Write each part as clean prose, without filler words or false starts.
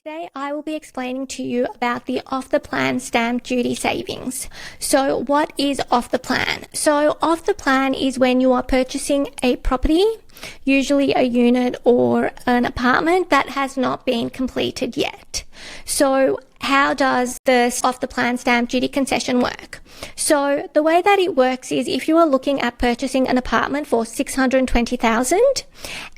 Today I will be explaining to you about the off-the-plan stamp duty savings. So what is off-the-plan? So off-the-plan is when you are purchasing a property, usually a unit or an apartment that has not been completed yet. So how does this off-the-plan stamp duty concession work? So the way that it works is if you are looking at purchasing an apartment for $620,000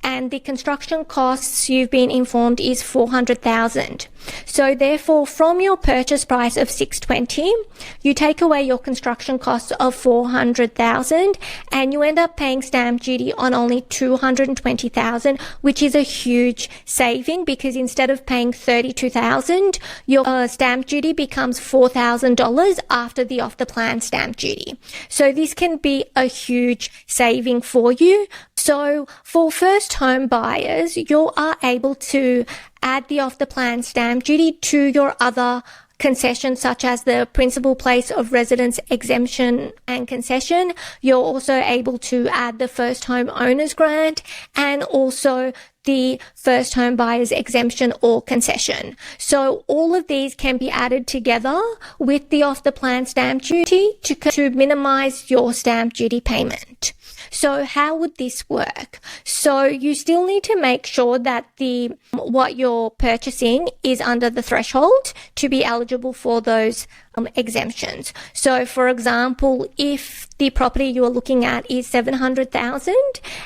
and the construction costs you've been informed is $400,000. So therefore from your purchase price of $620,000, you take away your construction costs of $400,000 and you end up paying stamp duty on only $220,000, which is a huge saving because instead of paying $32,000, your stamp duty becomes $4,000 after the off-the-plan stamp duty. So this can be a huge saving for you. So for first home buyers, you are able to add the off-the-plan stamp duty to your other concessions such as the principal place of residence exemption and concession. You're also able to add the first home owner's grant and also the first home buyer's exemption or concession. So all of these can be added together with the off-the-plan stamp duty to minimize your stamp duty payment. So how would this work? So you still need to make sure that what you're purchasing is under the threshold to be eligible for those exemptions. So for example, if the property you are looking at is $700,000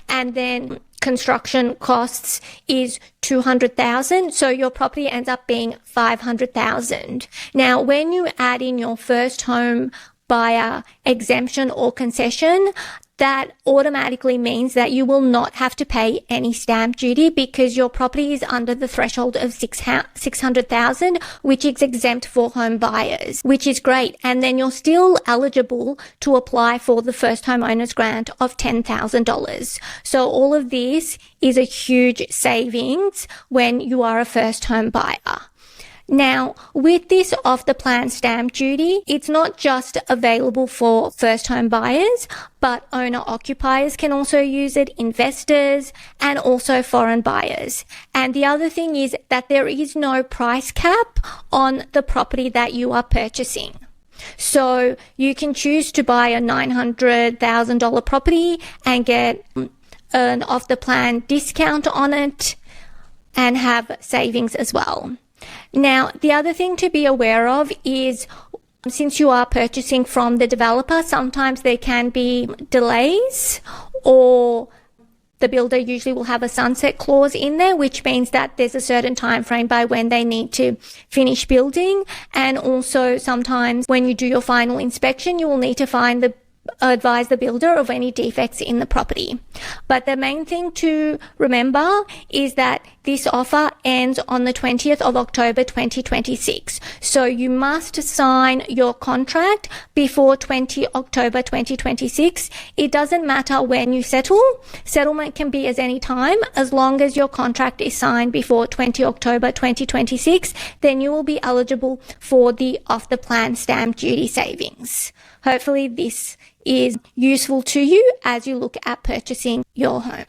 and then construction costs is $200,000, so your property ends up being $500,000. Now, when you add in your first home buyer exemption or concession, that automatically means that you will not have to pay any stamp duty because your property is under the threshold of $600,000, which is exempt for home buyers, which is great. And then you're still eligible to apply for the first home owner's grant of $10,000. So all of this is a huge savings when you are a first home buyer. Now, with this off-the-plan stamp duty, it's not just available for first home buyers, but owner-occupiers can also use it, investors, and also foreign buyers. And the other thing is that there is no price cap on the property that you are purchasing. So you can choose to buy a $900,000 property and get an off-the-plan discount on it and have savings as well. Now, the other thing to be aware of is since you are purchasing from the developer, sometimes there can be delays or the builder usually will have a sunset clause in there, which means that there's a certain time frame by when they need to finish building. And also sometimes when you do your final inspection, you will need to advise the builder of any defects in the property. But the main thing to remember is that this offer ends on the 20th of October 2026. So you must sign your contract before 20 October 2026. It doesn't matter when you settle. Settlement can be at any time. As long as your contract is signed before 20 October 2026, then you will be eligible for the off-the-plan stamp duty savings. Hopefully this is useful to you as you look at purchasing your home.